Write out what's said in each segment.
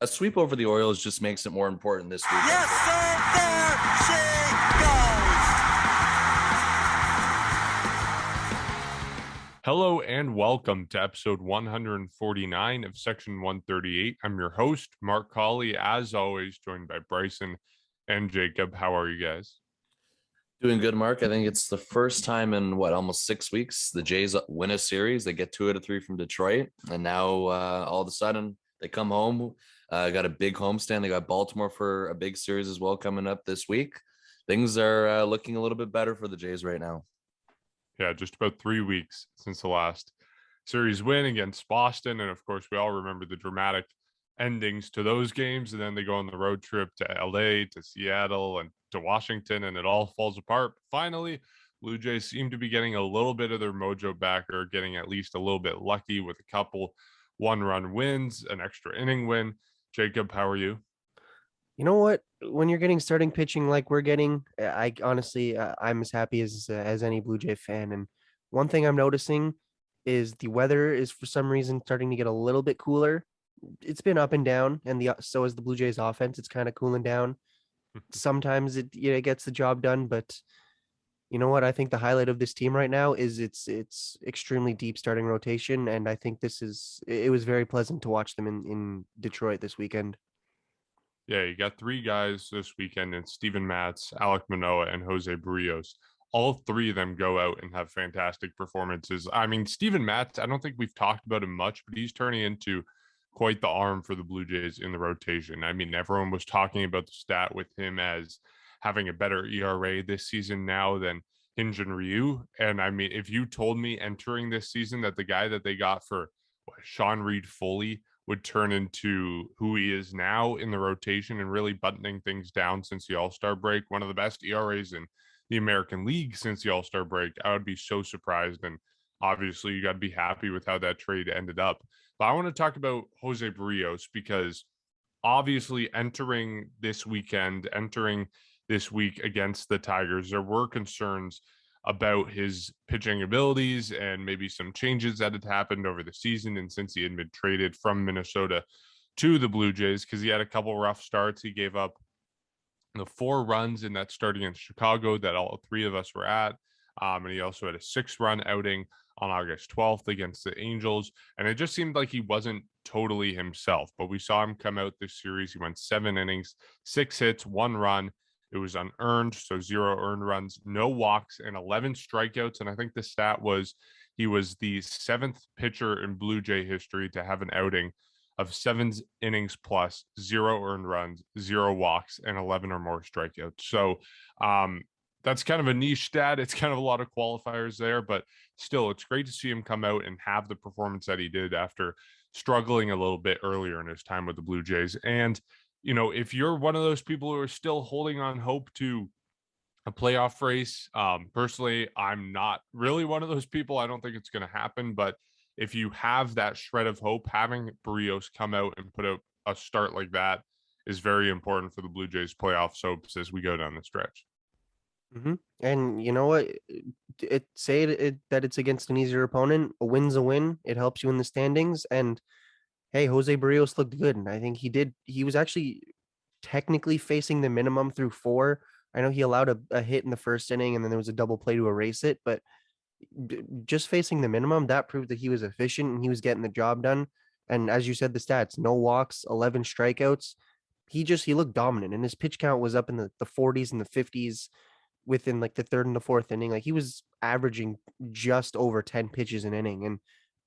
A sweep over the Orioles just makes it more important this weekend. Yes, sir. There she goes. Hello and welcome to episode 149 of Section 138. I'm your host, Mark Colley, as always, joined by Bryson and Jacob. How are you guys? Doing good, Mark. I think it's the first time in almost 6 weeks the Jays win a series. They get 2 out of 3 from Detroit, and now all of a sudden they come home. Got a big homestand. They got Baltimore for a big series as well coming up this week. Things are looking a little bit better for the Jays right now. Yeah, just about 3 weeks since the last series win against Boston. And of course, we all remember the dramatic endings to those games. And then they go on the road trip to LA, to Seattle, and to Washington, and it all falls apart. Finally, Blue Jays seem to be getting a little bit of their mojo back, or getting at least a little bit lucky with a couple one-run wins, an extra inning win. Jacob, how are you? You know what? When you're getting starting pitching like we're getting, I honestly, I'm as happy as any Blue Jay fan. And one thing I'm noticing is the weather is for some reason starting to get a little bit cooler. It's been up and down, and so is the Blue Jays offense. It's kind of cooling down. Sometimes it gets the job done, but you know what? I think the highlight of this team right now is its extremely deep starting rotation, and I think it was very pleasant to watch them in Detroit this weekend. Yeah, you got three guys this weekend in Steven Matz, Alek Manoah, and Jose Barrios. All three of them go out and have fantastic performances. I mean, Steven Matz, I don't think we've talked about him much, but he's turning into quite the arm for the Blue Jays in the rotation. I mean, everyone was talking about the stat with him as having a better ERA this season now than Hyun-Jin Ryu. And I mean, if you told me entering this season that the guy that they got for Sean Reed-Foley would turn into who he is now in the rotation and really buttoning things down since the All-Star break, one of the best ERAs in the American League since the All-Star break, I would be so surprised. And obviously, you got to be happy with how that trade ended up. But I want to talk about Jose Barrios because obviously entering this week against the Tigers, there were concerns about his pitching abilities and maybe some changes that had happened over the season and since he had been traded from Minnesota to the Blue Jays, because he had a couple rough starts. He gave up the 4 runs in that start against Chicago that all three of us were at. And he also had a 6-run outing on August 12th against the Angels. And it just seemed like he wasn't totally himself. But we saw him come out this series. He went 7 innings, 6 hits, 1 run. It was unearned, so 0 earned runs, no walks, and 11 strikeouts. And I think the stat was he was the 7th pitcher in Blue Jay history to have an outing of 7 innings plus, 0 earned runs, 0 walks, and 11 or more strikeouts. So that's kind of a niche stat. It's kind of a lot of qualifiers there, but still, it's great to see him come out and have the performance that he did after struggling a little bit earlier in his time with the Blue Jays. And you know, if you're one of those people who are still holding on hope to a playoff race, personally, I'm not really one of those people. I don't think it's going to happen. But if you have that shred of hope, having Barrios come out and put out a start like that is very important for the Blue Jays playoff hopes as we go down the stretch. Mm-hmm. And you know what? That it's against an easier opponent. A win's a win. It helps you in the standings. And hey, Jose Barrios looked good, and I think he did. He was actually technically facing the minimum through 4. I know he allowed a hit in the first inning, and then there was a double play to erase it, but just facing the minimum, that proved that he was efficient and he was getting the job done. And as you said, the stats: no walks, 11 strikeouts. He looked dominant, and his pitch count was up in the 40s and the 50s within like the 3rd and the 4th inning. Like he was averaging just over 10 pitches an inning, and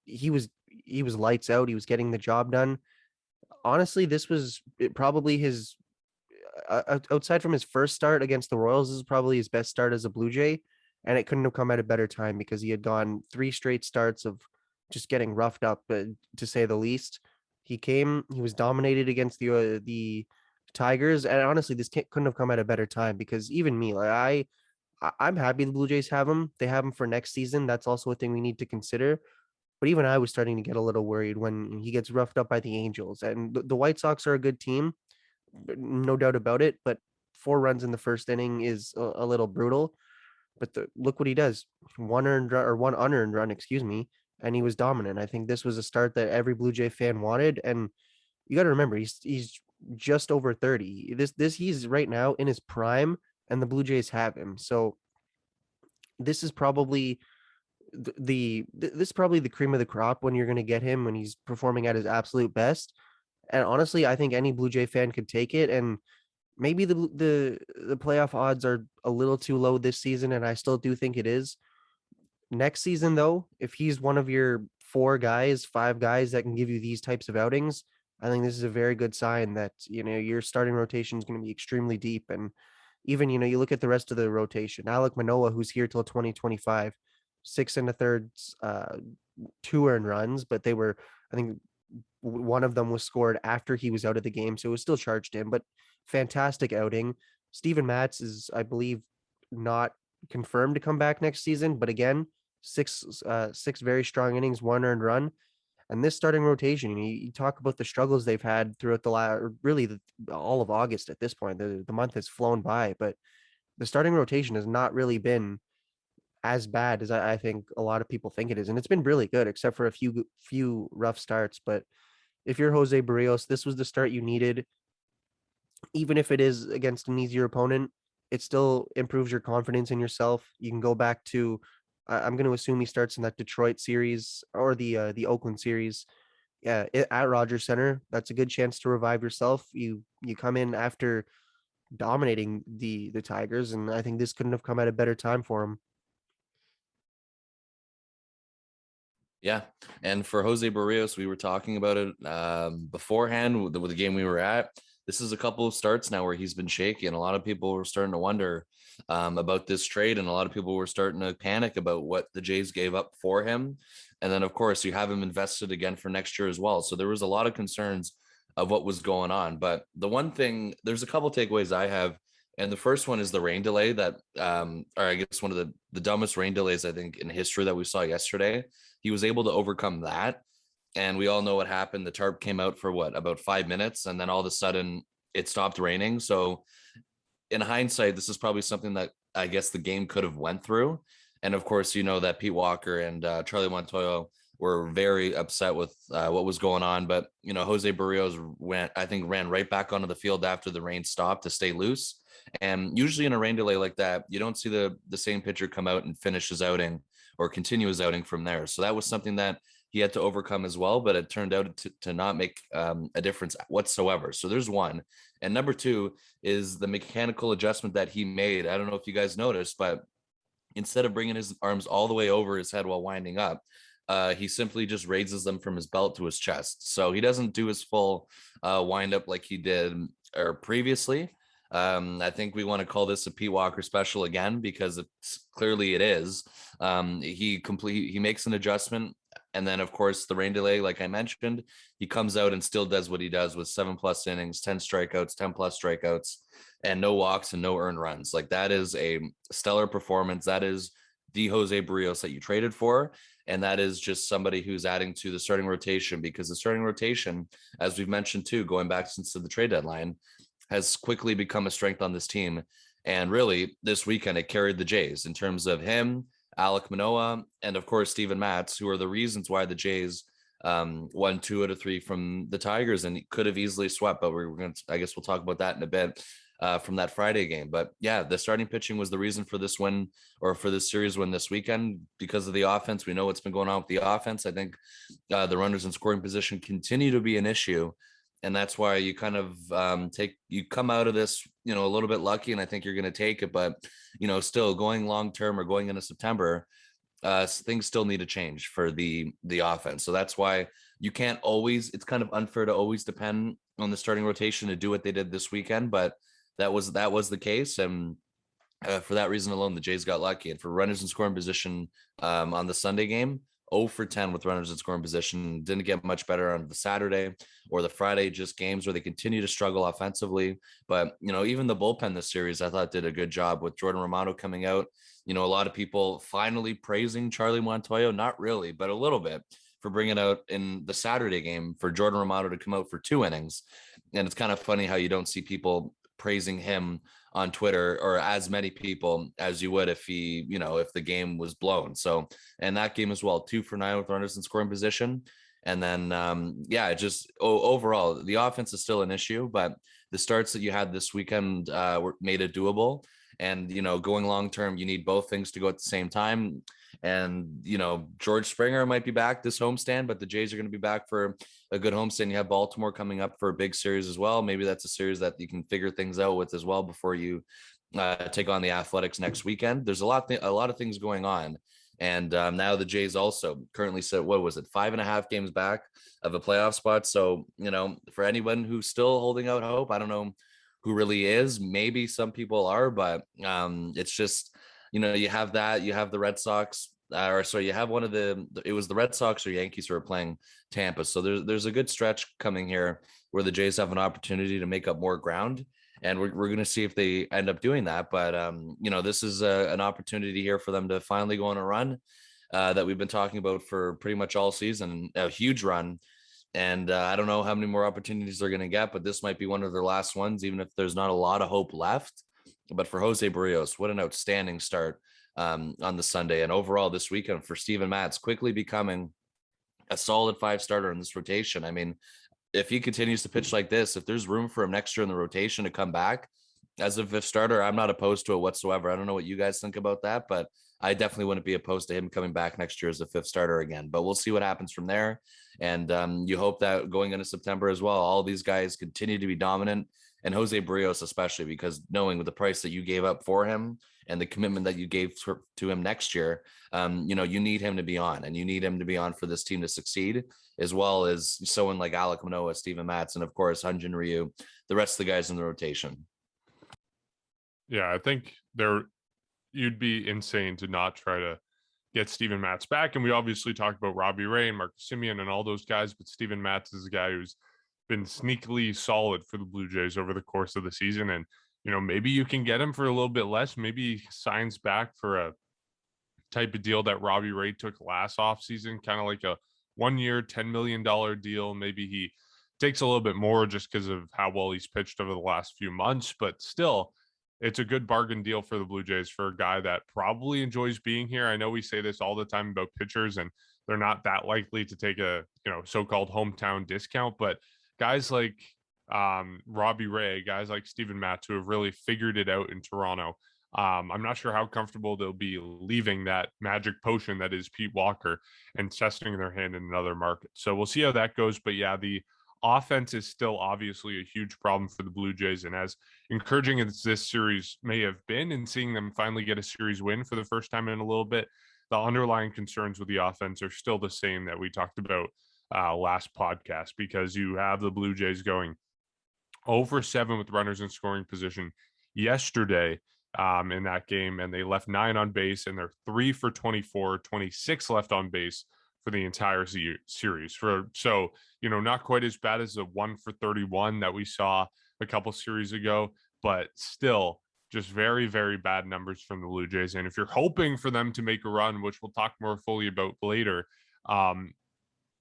he was lights out. He was getting the job done. Honestly, this was probably his outside from his first start against the Royals, this is probably his best start as a Blue Jay, and it couldn't have come at a better time because he had gone 3 straight starts of just getting roughed up, to say the least. He was dominated against the Tigers, and honestly, couldn't have come at a better time because even me, like I'm happy the Blue Jays have him. They have him for next season. That's also a thing we need to consider. But even I was starting to get a little worried when he gets roughed up by the Angels. And the White Sox are a good team, no doubt about it. But 4 runs in the first inning is a little brutal. But look what he does: 1 earned run, or 1 unearned run, excuse me, and he was dominant. I think this was a start that every Blue Jay fan wanted, and you got to remember he's just over 30. This he's right now in his prime, and the Blue Jays have him. So this is probably this is probably the cream of the crop when you're going to get him when he's performing at his absolute best. And honestly, I think any Blue Jay fan could take it. And maybe the playoff odds are a little too low this season, and I still do think it is. Next season, though, if he's one of your four guys, five guys that can give you these types of outings, I think this is a very good sign that your starting rotation is going to be extremely deep. And even you look at the rest of the rotation, Alek Manoah, who's here till 2025, 6 1/3, 2 earned runs, but they were, I think, one of them was scored after he was out of the game, so it was still charged in. But fantastic outing. Steven Matz is, I believe, not confirmed to come back next season, but again, six very strong innings, 1 earned run. And this starting rotation, you talk about the struggles they've had throughout all of August at this point. The month has flown by, but the starting rotation has not really been as bad as I think a lot of people think it is. And it's been really good, except for a few rough starts. But if you're Jose Barrios, this was the start you needed. Even if it is against an easier opponent, it still improves your confidence in yourself. You can go back to, I'm going to assume he starts in that Detroit series or the Oakland series. Yeah, at Rogers Center. That's a good chance to revive yourself. You come in after dominating the Tigers, and I think this couldn't have come at a better time for him. Yeah. And for Jose Barrios, we were talking about it beforehand with the game we were at. This is a couple of starts now where he's been shaky, and a lot of people were starting to wonder about this trade, and a lot of people were starting to panic about what the Jays gave up for him. And then, of course, you have him invested again for next year as well. So there was a lot of concerns of what was going on. But the one thing, there's a couple takeaways I have. And the first one is the rain delay that, or I guess one of the dumbest rain delays, I think, in history that we saw yesterday. He was able to overcome that. And we all know what happened. The tarp came out for about 5 minutes, and then all of a sudden it stopped raining. So in hindsight, this is probably something that I guess the game could have went through. And of course, you know that Pete Walker and Charlie Montoyo were very upset with what was going on. But, Jose Barrios ran right back onto the field after the rain stopped to stay loose. And usually in a rain delay like that, you don't see the same pitcher come out and finish his outing or continue his outing from there. So that was something that he had to overcome as well, but it turned out to not make a difference whatsoever. So there's one. And number two is the mechanical adjustment that he made. I don't know if you guys noticed, but instead of bringing his arms all the way over his head while winding up, he simply just raises them from his belt to his chest. So he doesn't do his full wind up like he did or previously. I think we want to call this a Pete Walker special again, because clearly it is. He makes an adjustment. And then, of course, the rain delay, like I mentioned, he comes out and still does what he does with 7+ innings, 10 strikeouts, 10+ strikeouts, and no walks and no earned runs. Like, that is a stellar performance. That is the Jose Barrios that you traded for. And that is just somebody who's adding to the starting rotation, because the starting rotation, as we've mentioned too, going back since the trade deadline, has quickly become a strength on this team. And really, this weekend, it carried the Jays in terms of him, Alek Manoah, and of course, Steven Matz, who are the reasons why the Jays won 2 out of 3 from the Tigers and could have easily swept. But I guess we'll talk about that in a bit from that Friday game. But yeah, the starting pitching was the reason for this win, or for this series win this weekend, because of the offense. We know what's been going on with the offense. I think the runners in scoring position continue to be an issue. And that's why you kind of you come out of this, a little bit lucky, and I think you're going to take it. But, still going long term or going into September, things still need to change for the offense. So that's why you can't always, it's kind of unfair to always depend on the starting rotation to do what they did this weekend. But that was the case. And for that reason alone, the Jays got lucky. And for runners in scoring position on the Sunday game, 0 for 10 with runners in scoring position. Didn't get much better on the Saturday or the Friday, just games where they continue to struggle offensively. But, even the bullpen this series, I thought did a good job with Jordan Romano coming out. A lot of people finally praising Charlie Montoyo, not really, but a little bit, for bringing out in the Saturday game for Jordan Romano to come out for 2 innings. And it's kind of funny how you don't see people praising him on Twitter, or as many people as you would if if the game was blown. So, and that game as well, 2 for 9 with runners in scoring position. And then, overall, the offense is still an issue, but the starts that you had this weekend made it doable. And, going long term, you need both things to go at the same time. And, George Springer might be back this homestand, but the Jays are going to be back for a good homestand. You have Baltimore coming up for a big series as well. Maybe that's a series that you can figure things out with as well before you take on the Athletics next weekend. There's a lot of things going on. And now the Jays also currently sit, what was it, 5.5 games back of a playoff spot. So, for anyone who's still holding out hope, I don't know who really is. Maybe some people are, but it's just, you have that, you have the Red Sox, you have it was the Red Sox or Yankees who are playing Tampa. So there's a good stretch coming here where the Jays have an opportunity to make up more ground. And we're going to see if they end up doing that. But, this is an opportunity here for them to finally go on a run that we've been talking about for pretty much all season, a huge run. And I don't know how many more opportunities they're going to get, but this might be one of their last ones, even if there's not a lot of hope left. But for Jose Barrios, what an outstanding start on the Sunday. And overall this weekend for Steven Matz, quickly becoming a solid 5-starter in this rotation. I mean, if he continues to pitch like this, if there's room for him next year in the rotation to come back as a 5th starter, I'm not opposed to it whatsoever. I don't know what you guys think about that, but I definitely wouldn't be opposed to him coming back next year as a 5th starter again. But we'll see what happens from there. And you hope that going into September as well, all these guys continue to be dominant, and Jose Barrios especially, because knowing with the price that you gave up for him and the commitment that you gave to him next year, you need him to be on, and you need him to be on for this team to succeed, as well as someone like Alek Manoah, Steven Matz, and of course, Hyun-Jin Ryu, the rest of the guys in the rotation. Yeah, I think you'd be insane to not try to get Steven Matz back. And we obviously talked about Robbie Ray and Marcus Semien and all those guys, but Steven Matz is a guy who's been sneakily solid for the Blue Jays over the course of the season. And, maybe you can get him for a little bit less. Maybe he signs back for a type of deal that Robbie Ray took last offseason, kind of like a 1-year, $10 million deal. Maybe he takes a little bit more just because of how well he's pitched over the last few months, but still, it's a good bargain deal for the Blue Jays for a guy that probably enjoys being here. I know we say this all the time about pitchers, and they're not that likely to take a so-called hometown discount, but guys like Robbie Ray, guys like Steven Matz, who have really figured it out in Toronto. I'm not sure how comfortable they'll be leaving that magic potion that is Pete Walker and testing their hand in another market. So we'll see how that goes. But yeah, the offense is still obviously a huge problem for the Blue Jays. And as encouraging as this series may have been, and seeing them finally get a series win for the first time in a little bit, the underlying concerns with the offense are still the same that we talked about last podcast, because you have the Blue Jays going 0-7 with runners in scoring position yesterday in that game, and they left 9 on base, and they're 3 for 24, 26 left on base for the entire series. So not quite as bad as the 1 for 31 that we saw a couple series ago, but still just very, very bad numbers from the Blue Jays. And if you're hoping for them to make a run, which we'll talk more fully about later,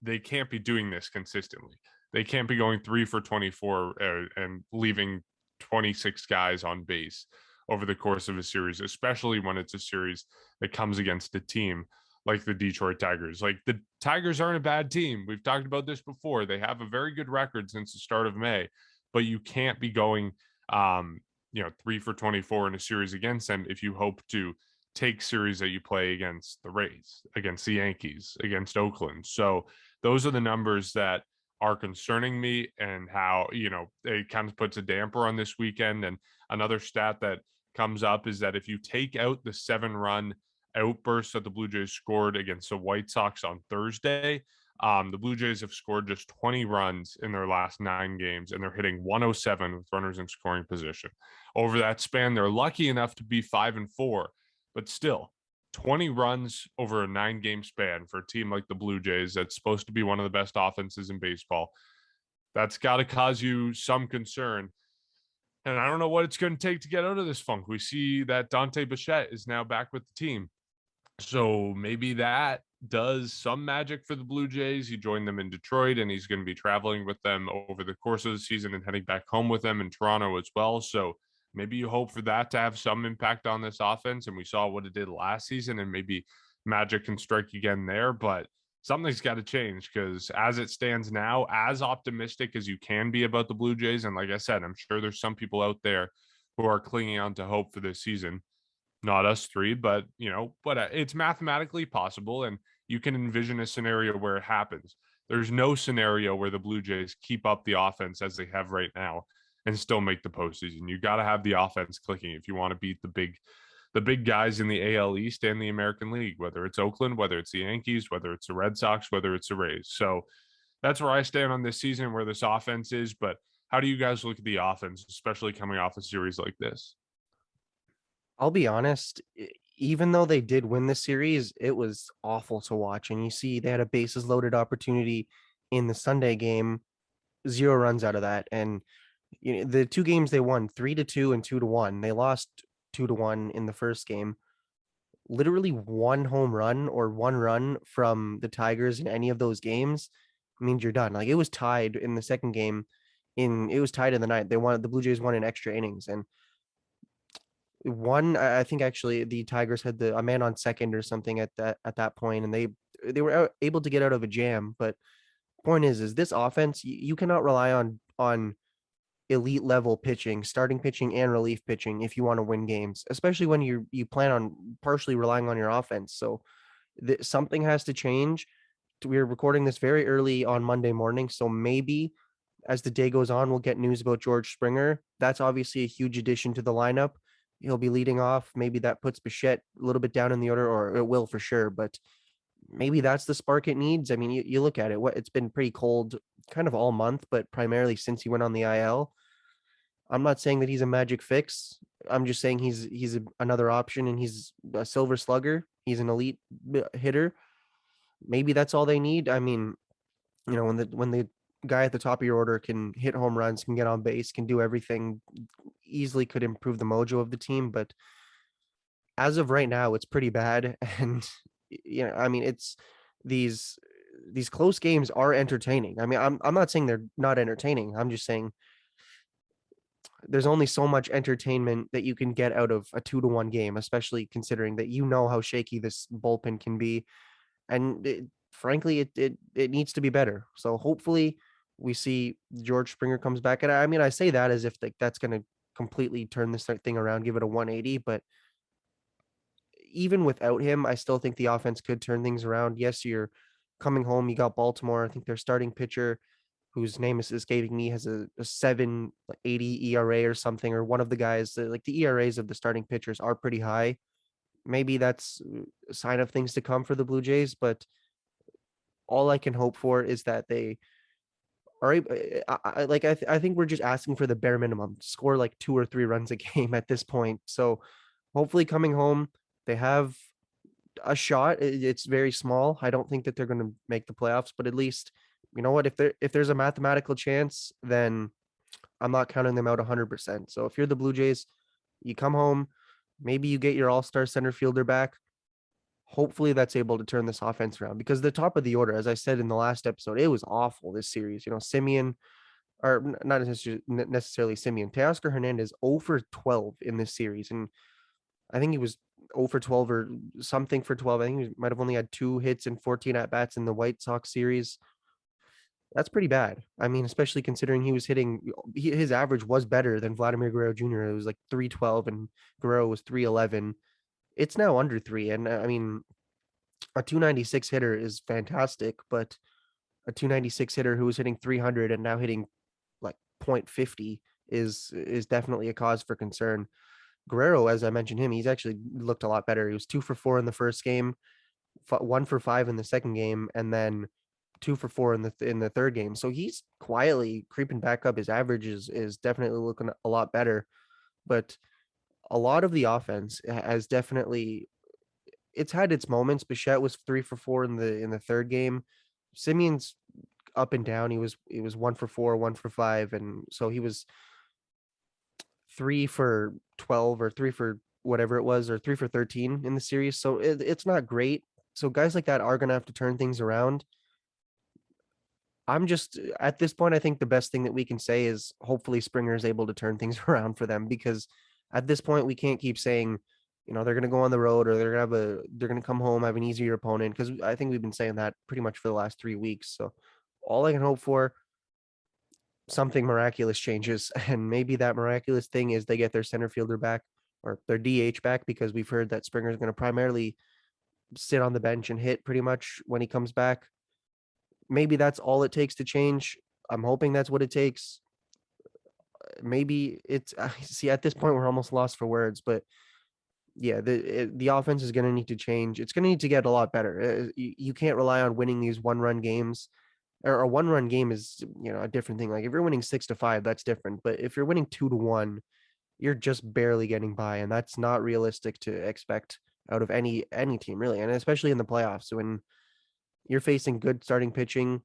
they can't be doing this consistently. They can't be going 3 for 24 and leaving 26 guys on base over the course of a series, especially when it's a series that comes against a team like the Detroit Tigers. Like, the Tigers aren't a bad team. We've talked about this before. They have a very good record since the start of May, but you can't be going, 3 for 24 in a series against them if you hope to take series that you play against the Rays, against the Yankees, against Oakland. So those are the numbers that are concerning me, and how, it kind of puts a damper on this weekend. And another stat that comes up is that if you take out the 7-run outburst that the Blue Jays scored against the White Sox on Thursday, the Blue Jays have scored just 20 runs in their last 9 games, and they're hitting 107 with runners in scoring position. Over that span, they're lucky enough to be 5-4, but still 20 runs over a 9-game span for a team like the Blue Jays, that's supposed to be one of the best offenses in baseball. That's got to cause you some concern. And I don't know what it's going to take to get out of this funk. We see that Dante Bichette is now back with the team, so maybe that does some magic for the Blue Jays. He joined them in Detroit, and he's going to be traveling with them over the course of the season and heading back home with them in Toronto as well. So maybe you hope for that to have some impact on this offense. And we saw what it did last season, and maybe magic can strike again there. But something's got to change, because as it stands now, as optimistic as you can be about the Blue Jays, and like I said, I'm sure there's some people out there who are clinging on to hope for this season. Not us three, but it's mathematically possible, and you can envision a scenario where it happens. There's no scenario where the Blue Jays keep up the offense as they have right now and still make the postseason. You got to have the offense clicking if you want to beat the big guys in the AL East and the American League, whether it's Oakland, whether it's the Yankees, whether it's the Red Sox, whether it's the Rays. So that's where I stand on this season, where this offense is. But how do you guys look at the offense, especially coming off a series like this? I'll be honest, even though they did win the series, it was awful to watch. And you see, they had a bases loaded opportunity in the Sunday game, 0 runs out of that. And the 2 games they won, 3-2 and 2-1. They lost 2-1 in the first game. Literally 1 home run or 1 run from the Tigers in any of those games means you're done. Like, it was tied in the second game. It was tied in the ninth. The Blue Jays won in extra innings, and I think actually the Tigers had a man on second or something at that point, and they were able to get out of a jam. But point is this offense, you cannot rely on elite level pitching, starting pitching and relief pitching if you want to win games, especially when you plan on partially relying on your offense. So something has to change. We're recording this very early on Monday morning, so maybe as the day goes on, we'll get news about George Springer. That's obviously a huge addition to the lineup. He'll be leading off. Maybe that puts Bichette a little bit down in the order, or it will for sure. But maybe that's the spark it needs. I mean, you look at it. It's been pretty cold kind of all month, but primarily since he went on the IL. I'm not saying that he's a magic fix. I'm just saying he's another option, and he's a silver slugger. He's an elite hitter. Maybe that's all they need. I mean, when the guy at the top of your order can hit home runs, can get on base, can do everything, easily could improve the mojo of the team. But as of right now, it's pretty bad. And I mean, it's these close games are entertaining. I mean, I'm not saying they're not entertaining. I'm just saying there's only so much entertainment that you can get out of a 2-1 game, especially considering that how shaky this bullpen can be. And frankly, it needs to be better. So hopefully we see George Springer comes back. And I mean, I say that as if that's going to completely turn this thing around, give it a 180. But even without him, I still think the offense could turn things around. Yes, you're coming home. You got Baltimore. I think their starting pitcher, whose name is escaping me, has a 7.80 ERA or something, or one of the guys. Like, the ERAs of the starting pitchers are pretty high. Maybe that's a sign of things to come for the Blue Jays, but all I can hope for is that they are able. I think we're just asking for the bare minimum, score like 2 or 3 runs a game at this point. So hopefully coming home, they have a shot. It's very small. I don't think that they're going to make the playoffs, but at least, you know what, if there's a mathematical chance, then I'm not counting them out 100%. So if you're the Blue Jays, you come home, maybe you get your all-star center fielder back. Hopefully that's able to turn this offense around, because the top of the order, as I said in the last episode, it was awful this series. Simeon, or not necessarily Simeon, Teoscar Hernandez 0 for 12 in this series. And I think he was 0 for 12 or something for 12. I think he might have only had 2 hits and 14 at-bats in the White Sox series. That's pretty bad. I mean, especially considering his average was better than Vladimir Guerrero Jr. It was like 312 and Guerrero was 311. It's now under 3. And I mean, a 296 hitter is fantastic, but a 296 hitter who was hitting 300 and now hitting like .50 is definitely a cause for concern. Guerrero, as I mentioned he's actually looked a lot better. He was 2 for 4 in the first game, 1 for 5 in the second game, and then 2 for 4 in the third game. So he's quietly creeping back up. His average is definitely looking a lot better, but a lot of the offense has definitely, it's had its moments. Bichette was 3 for 4 in the third game. Simeon's up and down. He was 1 for 4, 1 for 5, and so he was 3 for 12 or 3 for whatever it was, or 3 for 13 in the series. So it's not great. So guys like that are going to have to turn things around. I'm just, at this point, I think the best thing that we can say is hopefully Springer is able to turn things around for them, because at this point we can't keep saying, they're going to go on the road, or they're going to come home, have an easier opponent, because I think we've been saying that pretty much for the last 3 weeks. So all I can hope for, something miraculous changes, and maybe that miraculous thing is they get their center fielder back or their DH back, because we've heard that Springer's going to primarily sit on the bench and hit pretty much when he comes back. Maybe that's all it takes to change. I'm hoping that's what it takes. Maybe it's see, at this point we're almost lost for words, but yeah, the offense is going to need to change. It's going to need to get a lot better. You can't rely on winning these one-run games. Or a one-run game is, a different thing. Like if you're winning 6-5, that's different. But if you're winning 2-1, you're just barely getting by, and that's not realistic to expect out of any team, really, and especially in the playoffs when you're facing good starting pitching,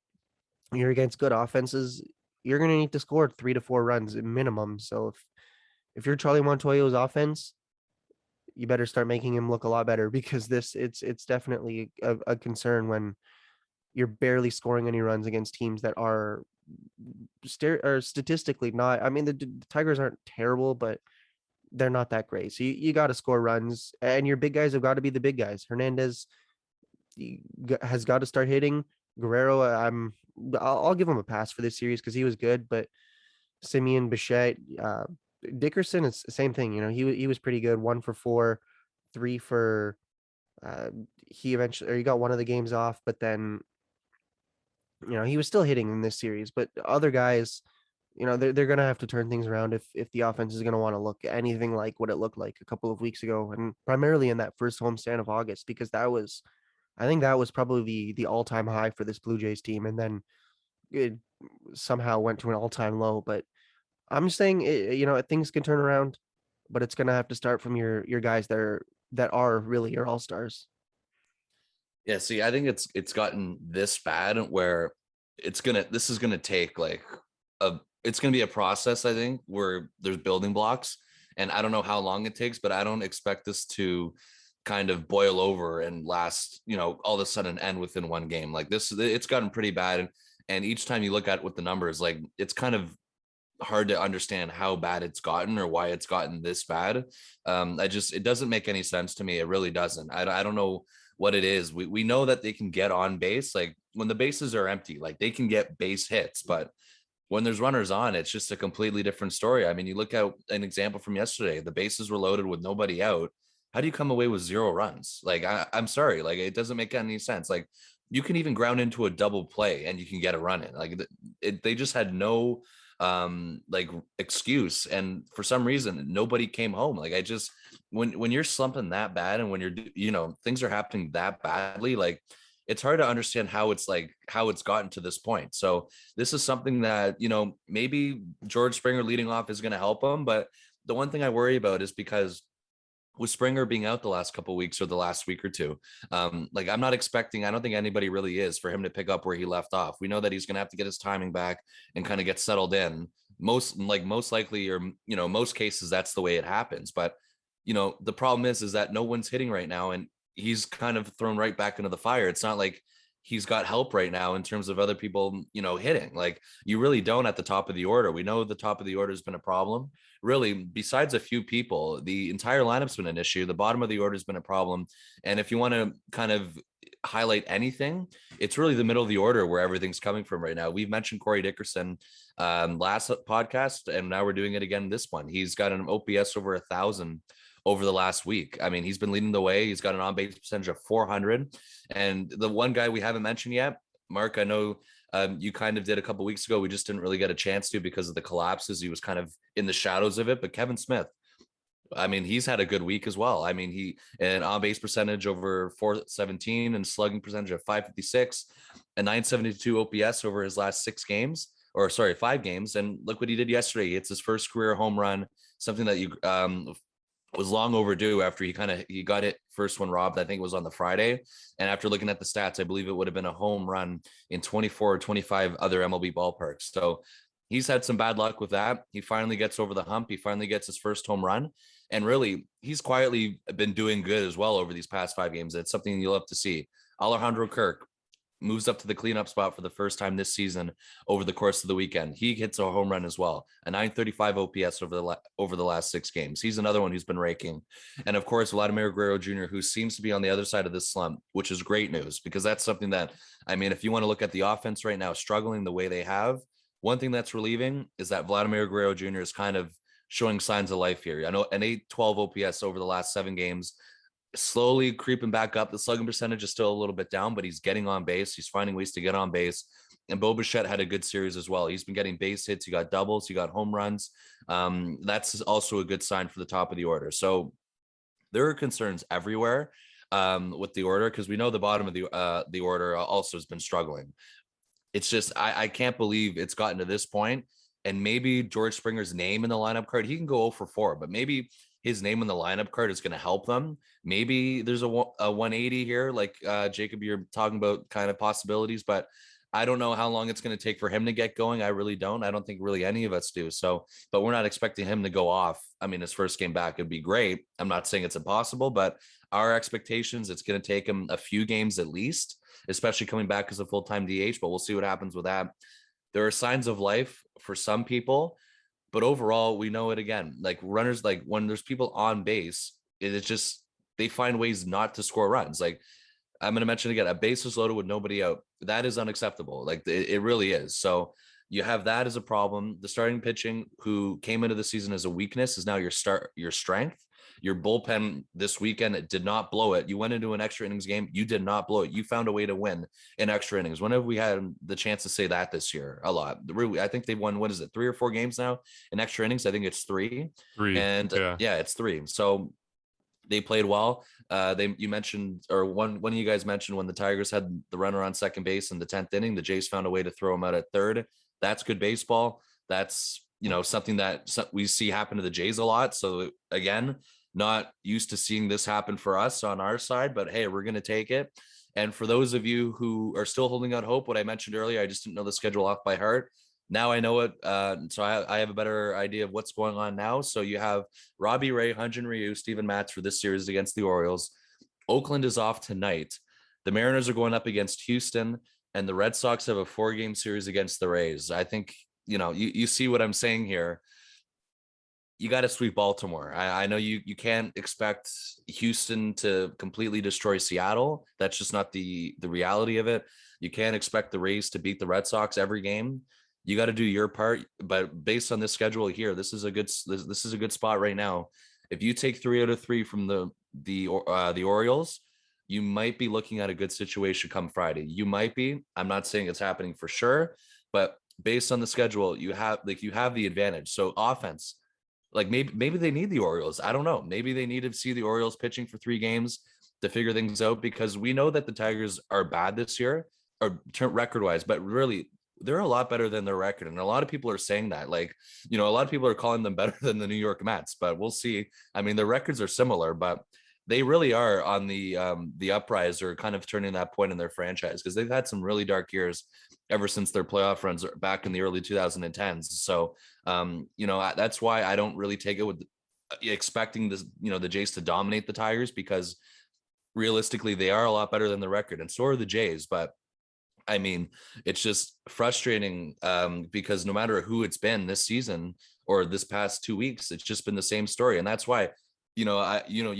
you're against good offenses. You're going to need to score 3 to 4 runs minimum. So if you're Charlie Montoyo's offense, you better start making him look a lot better, because it's definitely a concern when you're barely scoring any runs against teams that are statistically not. I mean, the Tigers aren't terrible, but they're not that great. So you got to score runs, and your big guys have got to be the big guys. Hernandez has got to start hitting. Guerrero, I'll give him a pass for this series because he was good, but Simeon, Bichette, Dickerson is the same thing. He was pretty good. 1 for 4, 3 for. He got one of the games off, but then he was still hitting in this series. But other guys, they're gonna have to turn things around if the offense is gonna want to look anything like what it looked like a couple of weeks ago, and primarily in that first homestand of August, because I think that was probably the all-time high for this Blue Jays team, and then it somehow went to an all-time low. But I'm just saying, things can turn around, but it's gonna have to start from your guys that are really your all-stars. Yeah, see, I think it's gotten this bad where this is gonna take it's gonna be a process, I think, where there's building blocks, and I don't know how long it takes, but I don't expect this to kind of boil over and last, all of a sudden end within one game. Like this, it's gotten pretty bad, and each time you look at what the numbers, like, it's kind of hard to understand how bad it's gotten or why it's gotten this bad. It doesn't make any sense to me. It really doesn't. I don't know what it is. We know that they can get on base, like when the bases are empty, like they can get base hits, but when there's runners on, it's just a completely different story. I mean, you look at an example from yesterday, the bases were loaded with nobody out. How do you come away with 0 runs? Like, I'm sorry, like it doesn't make any sense. Like you can even ground into a double play and you can get a run in. Like they just had no like excuse, and for some reason nobody came home. Like when you're slumping that bad, and when you're things are happening that badly, like it's hard to understand how it's gotten to this point. So this is something that maybe George Springer leading off is going to help him, but the one thing I worry about is because with Springer being out the last couple of weeks or the last week or two, like I don't think anybody really is, for him to pick up where he left off. We know that he's going to have to get his timing back and kind of get settled in. Most likely, or most cases, that's the way it happens. But the problem is that no one's hitting right now, and he's kind of thrown right back into the fire. It's not like he's got help right now in terms of other people, hitting. Like you really don't at the top of the order. We know the top of the order has been a problem. Really, besides a few people, the entire lineup's been an issue. The bottom of the order has been a problem. And if you want to kind of highlight anything, it's really the middle of the order where everything's coming from right now. We've mentioned Corey Dickerson last podcast, and now we're doing it again this one. He's got an OPS over 1,000 over the last week. I mean, he's been leading the way. He's got an on-base percentage of 400. And the one guy we haven't mentioned yet, Mark, I know you kind of did a couple of weeks ago. We just didn't really get a chance to because of the collapses. He was kind of in the shadows of it. But Kevin Smith, I mean, he's had a good week as well. I mean, he an on-base percentage over 417 and slugging percentage of 556, a 972 OPS over his last 5 games. And look what he did yesterday. It's his first career home run, something that you was long overdue after he got it first one robbed. I think it was on the Friday. And after looking at the stats, I believe it would have been a home run in 24 or 25 other MLB ballparks. So he's had some bad luck with that. He finally gets over the hump. He finally gets his first home run. And really, he's quietly been doing good as well over these past 5 games. It's something you'll have to see. Alejandro Kirk, moves up to the cleanup spot for the first time this season over the course of the weekend. He hits a home run as well, a 935 OPS over the last 6 games. He's another one who's been raking. And of course, Vladimir Guerrero Jr., who seems to be on the other side of this slump, which is great news, because that's something that, I mean, if you want to look at the offense right now, struggling the way they have, one thing that's relieving is that Vladimir Guerrero Jr. is kind of showing signs of life here. I know an 812 OPS over the last 7 games, slowly creeping back up. The slugging percentage is still a little bit down, but he's getting on base. He's finding ways to get on base. And Bo Bichette had a good series as well. He's been getting base hits. He got doubles. He got home runs. That's also a good sign for the top of the order. So there are concerns everywhere with the order, because we know the bottom of the order also has been struggling. It's just I can't believe it's gotten to this point. And maybe George Springer's name in the lineup card, he can go 0 for 4, but maybe his name in the lineup card is going to help them. Maybe there's a 180 here, like Jacob, you're talking about kind of possibilities, but I don't know how long it's going to take for him to get going. I really don't. I don't think really any of us do. So, but we're not expecting him to go off. I mean, his first game back would be great. I'm not saying it's impossible, but our expectations, it's going to take him a few games at least, especially coming back as a full-time DH, but we'll see what happens with that. There are signs of life for some people, but overall, we know it again. Like runners, like when there's people on base, it's just they find ways not to score runs. Like I'm going to mention again, a bases loaded with nobody out. That is unacceptable. Like it really is. So you have that as a problem. The starting pitching, who came into the season as a weakness, is now your strength. Your bullpen this weekend, it did not blow it. You went into an extra innings game. You did not blow it. You found a way to win in extra innings. When have we had the chance to say that this year? A lot. I think they've won, what is it, 3 or 4 games now in extra innings? I think it's 3. And yeah, it's 3. So they played well. You mentioned, or one of you guys mentioned, when the Tigers had the runner on second base in the 10th inning, the Jays found a way to throw him out at third. That's good baseball. That's, something that we see happen to the Jays a lot. So again, not used to seeing this happen for us on our side, but hey, we're going to take it. And for those of you who are still holding out hope, what I mentioned earlier, I just didn't know the schedule off by heart. Now I know it. So I have a better idea of what's going on now. So you have Robbie Ray, Hyun-Jin Ryu, Steven Matz for this series against the Orioles. Oakland is off tonight. The Mariners are going up against Houston, and the Red Sox have a 4-game series against the Rays. I think, you see what I'm saying here. You got to sweep Baltimore. I know you can't expect Houston to completely destroy Seattle. That's just not the reality of it. You can't expect the Rays to beat the Red Sox every game. You got to do your part. But based on this schedule here, this is a good spot right now. If you take 3 out of 3 from the Orioles, you might be looking at a good situation come Friday. You might be. I'm not saying it's happening for sure, but based on the schedule, you have the advantage. So offense. Like maybe they need the Orioles. I don't know. Maybe they need to see the Orioles pitching for 3 games to figure things out, because we know that the Tigers are bad this year, or record-wise, but really they're a lot better than their record. And a lot of people are saying that, like, a lot of people are calling them better than the New York Mets, but we'll see. I mean, their records are similar, but they really are on the uprise, or kind of turning that point in their franchise, because they've had some really dark years ever since their playoff runs back in the early 2010s. So, that's why I don't really take it with expecting this, the Jays to dominate the Tigers, because realistically they are a lot better than the record, and so are the Jays. But I mean, it's just frustrating because no matter who it's been this season or this past 2 weeks, it's just been the same story. And that's why, you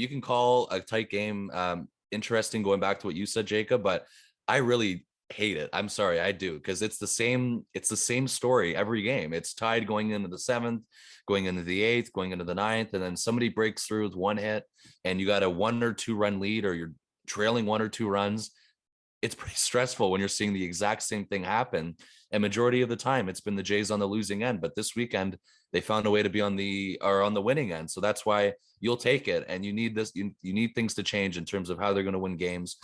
can call a tight game interesting, going back to what you said, Jacob, but I really hate it. I'm sorry, I do, because it's the same story every game. It's tied going into the 7th, going into the 8th, going into the 9th, and then somebody breaks through with 1 hit, and you got a 1 or 2 run lead, or you're trailing 1 or 2 runs. It's pretty stressful when you're seeing the exact same thing happen. And majority of the time, it's been the Jays on the losing end. But this weekend, they found a way to be on the winning end. So that's why you'll take it. And you need this. You need things to change in terms of how they're going to win games.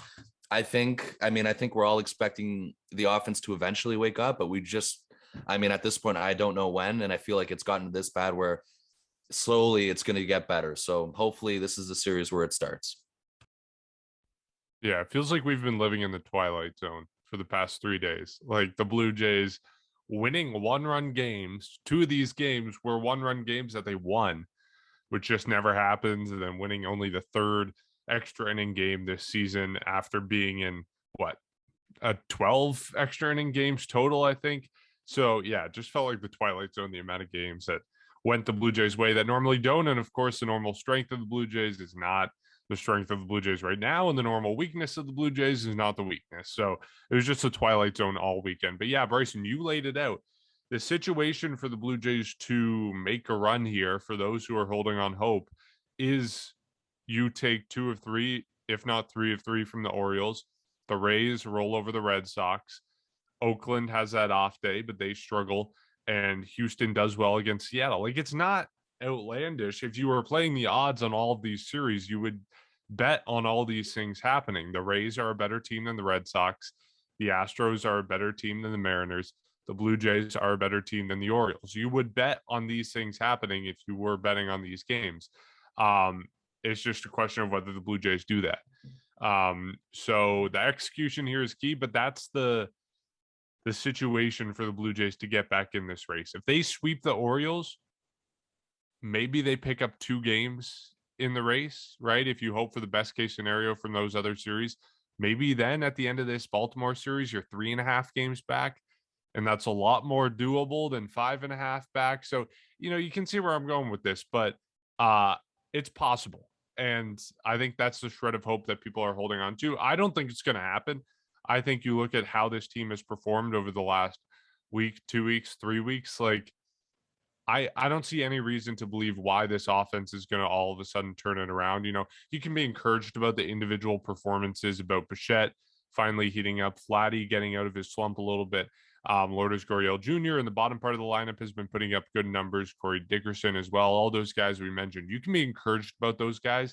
I think we're all expecting the offense to eventually wake up, but at this point, I don't know when. And I feel like it's gotten this bad where slowly it's going to get better. So hopefully this is the series where it starts. Yeah, it feels like we've been living in the twilight zone for the past 3 days. Like the Blue Jays winning 1-run games. 2 of these games were 1-run games that they won, which just never happens. And then winning only the 3rd extra inning game this season after being in 12 extra inning games total, I think. So yeah, it just felt like the twilight zone, the amount of games that went the Blue Jays way that normally don't. And of course, the normal strength of the Blue Jays is not the strength of the Blue Jays right now, and the normal weakness of the Blue Jays is not the weakness. So it was just a twilight zone all weekend. But yeah, Bryson, you laid it out. The situation for the Blue Jays to make a run here, for those who are holding on hope, is you take 2 of 3, if not 3 of 3 from the Orioles. The Rays roll over the Red Sox. Oakland has that off day, but they struggle. And Houston does well against Seattle. Like, it's not outlandish. If you were playing the odds on all of these series, you would bet on all these things happening. The Rays are a better team than the Red Sox. The Astros are a better team than the Mariners. The Blue Jays are a better team than the Orioles. You would bet on these things happening if you were betting on these games. It's just a question of whether the Blue Jays do that. So the execution here is key, but that's the situation for the Blue Jays to get back in this race. If they sweep the Orioles, maybe they pick up 2 games in the race, right? If you hope for the best case scenario from those other series, maybe then at the end of this Baltimore series, you're 3.5 games back. And that's a lot more doable than 5.5 back. So, you can see where I'm going with this, but it's possible. And I think that's the shred of hope that people are holding on to. I don't think it's going to happen. I think you look at how this team has performed over the last week, 2 weeks, 3 weeks. Like, I don't see any reason to believe why this offense is going to all of a sudden turn it around. You can be encouraged about the individual performances, about Bichette finally heating up, Vladdy getting out of his slump a little bit. Lourdes Gurriel Jr. in the bottom part of the lineup has been putting up good numbers. Corey Dickerson as well. All those guys we mentioned. You can be encouraged about those guys,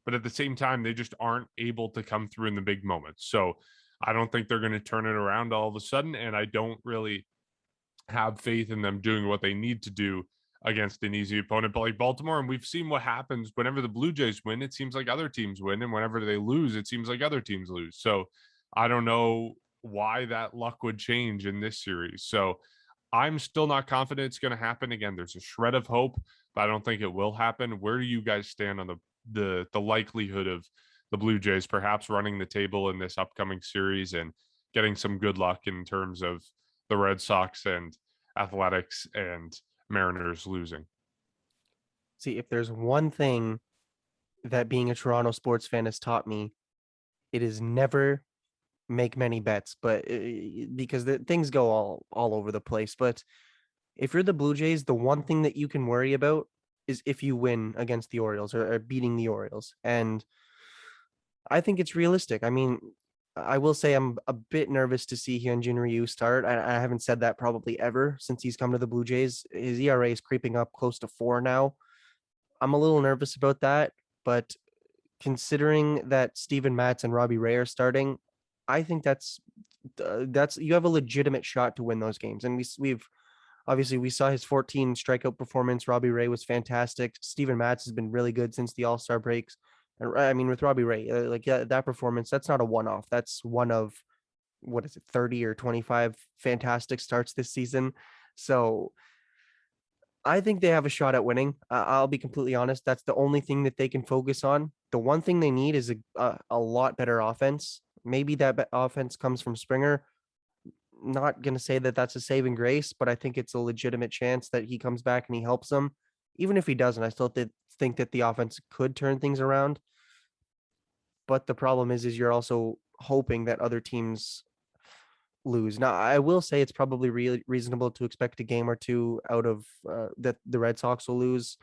but at the same time, they just aren't able to come through in the big moments. So I don't think they're going to turn it around all of a sudden, and I don't really have faith in them doing what they need to do against an easy opponent but like Baltimore. And we've seen what happens whenever the Blue Jays win. It seems like other teams win, and whenever they lose, it seems like other teams lose. So I don't know why that luck would change in this series. So I'm still not confident it's going to happen. Again, there's a shred of hope, but I don't think it will happen. Where do you guys stand on the likelihood of the Blue Jays perhaps running the table in this upcoming series and getting some good luck in terms of the Red Sox and Athletics and Mariners losing? See, if there's one thing that being a Toronto sports fan has taught me, it is never make many bets, but because things go all over the place. But if you're the Blue Jays, the one thing that you can worry about is if you win against the Orioles or beating the Orioles. And I think it's realistic. I mean, I will say I'm a bit nervous to see Hyunjin Ryu start. I haven't said that probably ever since he's come to the Blue Jays. His ERA is creeping up close to 4 now. I'm a little nervous about that, but considering that Steven Matz and Robbie Ray are starting, I think that's you have a legitimate shot to win those games. And we've obviously we saw his 14 strikeout performance. Robbie Ray was fantastic. Steven Matz has been really good since the All-Star breaks. And I mean, with Robbie Ray, that performance, that's not a one-off. That's one of, what is it, 30 or 25 fantastic starts this season. So I think they have a shot at winning. I'll be completely honest. That's the only thing that they can focus on. The one thing they need is a lot better offense. Maybe that offense comes from Springer. Not going to say that that's a saving grace, but I think it's a legitimate chance that he comes back and he helps them. Even if he doesn't, I still think that the offense could turn things around. But the problem is you're also hoping that other teams lose. Now, I will say it's probably really reasonable to expect a game or two out of that the Red Sox will lose.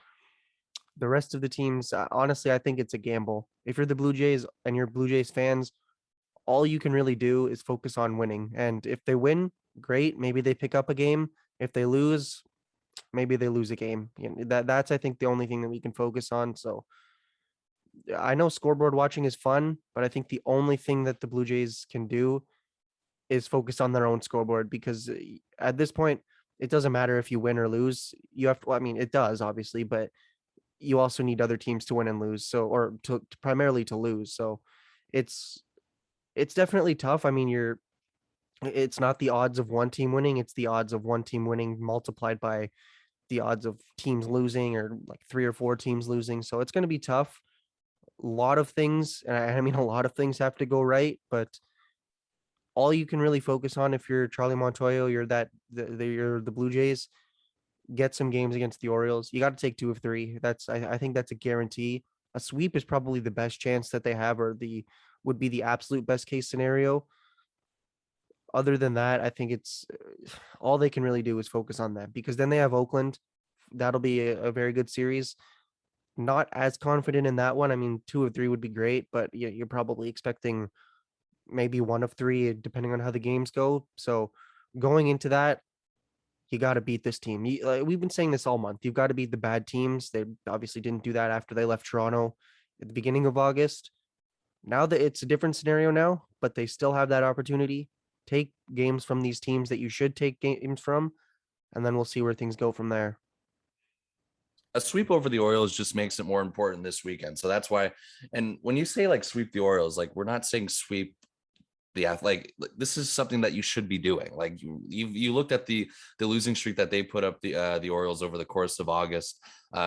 The rest of the teams, honestly, I think it's a gamble. If you're the Blue Jays and you're Blue Jays fans, all you can really do is focus on winning. And if they win, great. Maybe they pick up a game. If they lose, maybe they lose a game. That's I think the only thing that we can focus on. So I know scoreboard watching is fun, but I think the only thing that the Blue Jays can do is focus on their own scoreboard, because at this point, it doesn't matter if you win or lose. You have to, well, I mean, it does obviously, but you also need other teams to win and lose. So, or to primarily to lose. So it's definitely tough. I mean, it's not the odds of one team winning. It's the odds of one team winning multiplied by the odds of teams losing, or like 3 or 4 teams losing. So it's going to be tough. A lot of things, and I mean, a lot of things have to go right, but all you can really focus on if you're Charlie Montoyo, you're the Blue Jays, get some games against the Orioles. You got to take 2 of 3. I think that's a guarantee. A sweep is probably the best chance that they have, or the would be the absolute best case scenario. Other than that, I think it's all they can really do is focus on that, because then they have Oakland. That'll be a very good series. Not as confident in that one. I mean, 2 of 3 would be great, but you're probably expecting maybe 1 of 3, depending on how the games go. So going into that, you got to beat this team. We've been saying this all month. You've got to beat the bad teams. They obviously didn't do that after they left Toronto at the beginning of August. Now that it's a different scenario now, but they still have that opportunity. Take games from these teams that you should take games from, and then we'll see where things go from there. A sweep over the Orioles just makes it more important this weekend. So that's why. And when you say like sweep the Orioles, like we're not saying sweep the this is something that you should be doing. Like you looked at the losing streak that they put up the Orioles over the course of August.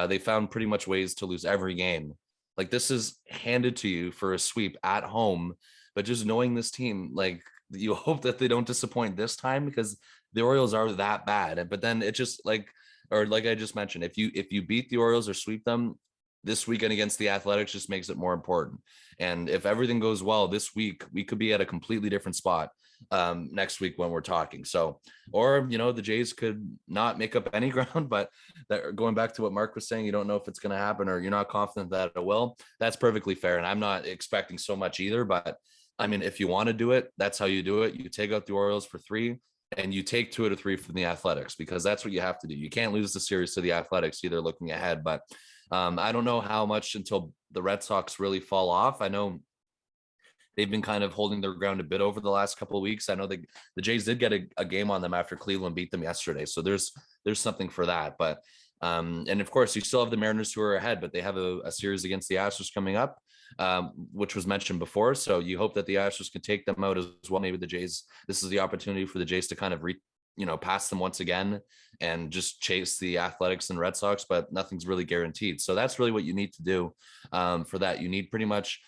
They found pretty much ways to lose every game. Like this is handed to you for a sweep at home, but just knowing this team, like you hope that they don't disappoint this time, because the Orioles are that bad. But then it just like I just mentioned, if you beat the Orioles or sweep them this weekend against the Athletics, just makes it more important. And if everything goes well this week, we could be at a completely different spot next week when we're talking. So, or the Jays could not make up any ground, but that, going back to what Mark was saying, you don't know if it's going to happen, or you're not confident that it will. That's perfectly fair, and I'm not expecting so much either. But I mean, if you want to do it, that's how you do it. You take out the Orioles for 3, and you take 2 of 3 from the Athletics, because that's what you have to do. You can't lose the series to the Athletics either, looking ahead. But I don't know how much until the Red Sox really fall off. I know they've been kind of holding their ground a bit over the last couple of weeks. I know the Jays did get a game on them after Cleveland beat them yesterday, so there's something for that. But and of course, you still have the Mariners, who are ahead, but they have a series against the Astros coming up, which was mentioned before. So you hope that the Astros can take them out as well. Maybe the Jays, this is the opportunity for the Jays to kind of pass them once again and just chase the Athletics and Red Sox, but nothing's really guaranteed. So that's really what you need to do for that. You need pretty much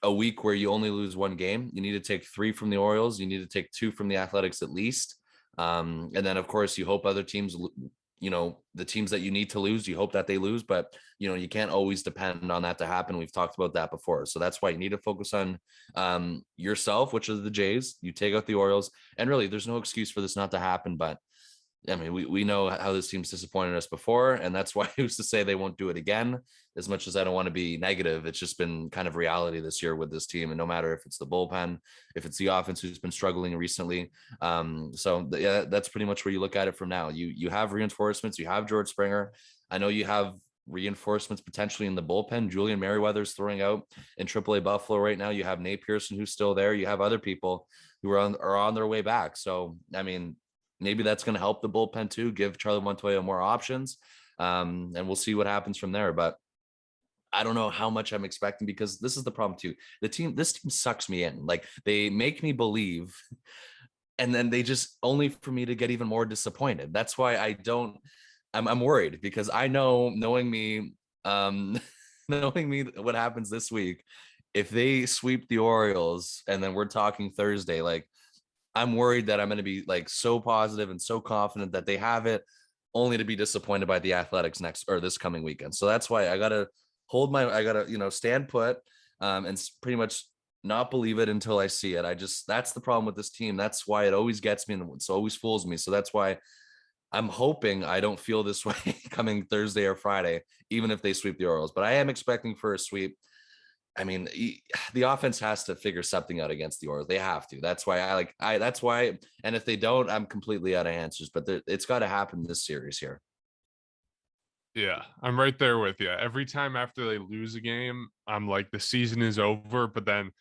a week where you only lose 1 game. You need to take 3 from the Orioles. You need to take 2 from the Athletics at least. And then of course you hope other teams, the teams that you need to lose, you hope that they lose, but you can't always depend on that to happen. We've talked about that before. So that's why you need to focus on yourself, which is the Jays. You take out the Orioles, and really there's no excuse for this not to happen. But I mean, we know how this team's disappointed us before, and that's why I used to say they won't do it again. As much as I don't want to be negative, it's just been kind of reality this year with this team. And no matter if it's the bullpen, if it's the offense who's been struggling recently. Yeah, that's pretty much where you look at it from now. You have reinforcements, you have George Springer. I know you have reinforcements potentially in the bullpen. Julian Merriweather's throwing out in AAA Buffalo right now. You have Nate Pearson, who's still there. You have other people who are on their way back. So, I mean, maybe that's going to help the bullpen too, give Charlie Montoyo more options. And we'll see what happens from there. But I don't know how much I'm expecting, because this is the problem too. This team sucks me in. Like, they make me believe, and then they just only for me to get even more disappointed. That's why I'm worried, because I know, knowing me, knowing me, what happens this week, if they sweep the Orioles and then we're talking Thursday, like, I'm worried that I'm going to be like so positive and so confident that they have it, only to be disappointed by the Athletics this coming weekend. So that's why I got to stand put and pretty much not believe it until I see it. That's the problem with this team. That's why it always gets me, and it always fools me. So that's why I'm hoping I don't feel this way coming Thursday or Friday, even if they sweep the Orioles. But I am expecting for a sweep. I mean, the offense has to figure something out against the Orioles. They have to. That's why that's why. And if they don't, I'm completely out of answers. But it's got to happen this series here. Yeah, I'm right there with you. Every time after they lose a game, I'm like, the season is over. But then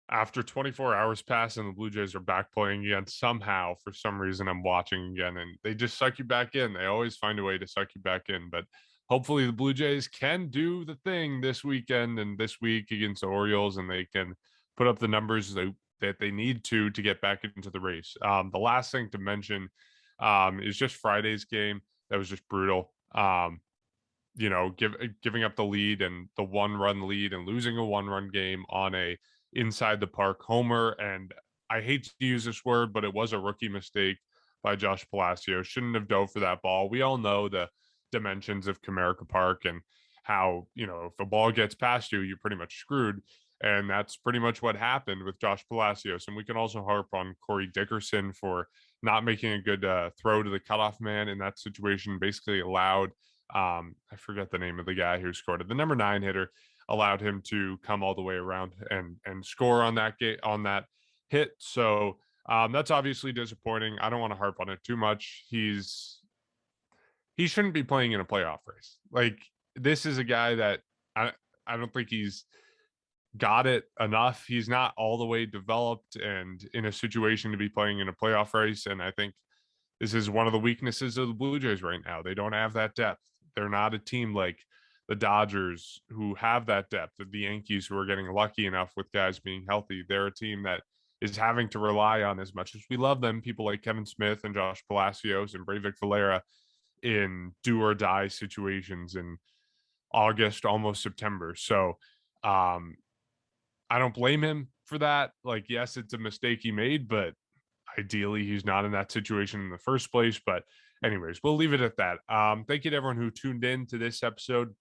after 24 hours pass and the Blue Jays are back playing again, somehow, for some reason, I'm watching again, and they just suck you back in. They always find a way to suck you back in. But hopefully the Blue Jays can do the thing this weekend and this week against the Orioles, and they can put up the numbers that they need to get back into the race. The last thing to mention is just Friday's game. That was just brutal. Giving up the lead, and the 1-run lead, and losing a 1-run game on a inside the park homer. And I hate to use this word, but it was a rookie mistake by Josh Palacio. Shouldn't have dove for that ball. We all know the dimensions of Comerica Park and how, if a ball gets past you, you're pretty much screwed. And that's pretty much what happened with Josh Palacios. And we can also harp on Corey Dickerson for not making a good throw to the cutoff man in that situation. Basically allowed, I forget the name of the guy who scored it, the number 9 hitter, allowed him to come all the way around and score on that hit. So that's obviously disappointing. I don't want to harp on it too much. He shouldn't be playing in a playoff race. Like, this is a guy that I don't think he's got it enough. He's not all the way developed and in a situation to be playing in a playoff race. And I think this is one of the weaknesses of the Blue Jays right now. They don't have that depth. They're not a team like the Dodgers who have that depth, the Yankees who are getting lucky enough with guys being healthy. They're a team that is having to rely on, as much as we love them, people like Kevin Smith and Josh Palacios and Breivik Valera in do or die situations in August, almost September. So I don't blame him for that. Like, yes, it's a mistake he made, but ideally he's not in that situation in the first place. But anyways, we'll leave it at that. Thank you to everyone who tuned in to this episode.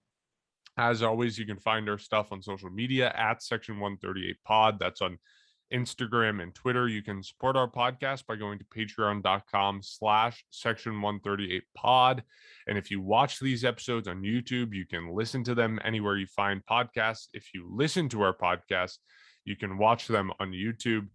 As always, you can find our stuff on social media at Section 138 Pod. That's on Instagram and Twitter. You can support our podcast by going to patreon.com/Section 138 Pod. And if you watch these episodes on YouTube, you can listen to them anywhere you find podcasts. If you listen to our podcast, you can watch them on YouTube.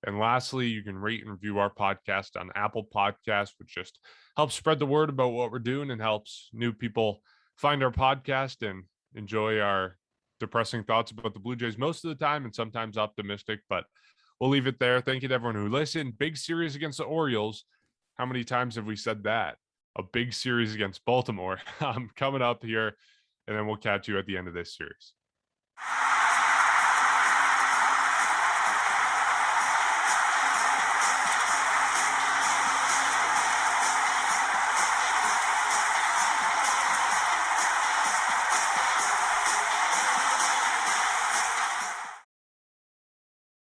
And lastly, you can rate and review our podcast on Apple Podcasts, which just helps spread the word about what we're doing and helps new people find our podcast and enjoy our depressing thoughts about the Blue Jays most of the time, and sometimes optimistic, but we'll leave it there. Thank you to everyone who listened. Big series against the Orioles. How many times have we said that? A big series against Baltimore coming up here, and then we'll catch you at the end of this series.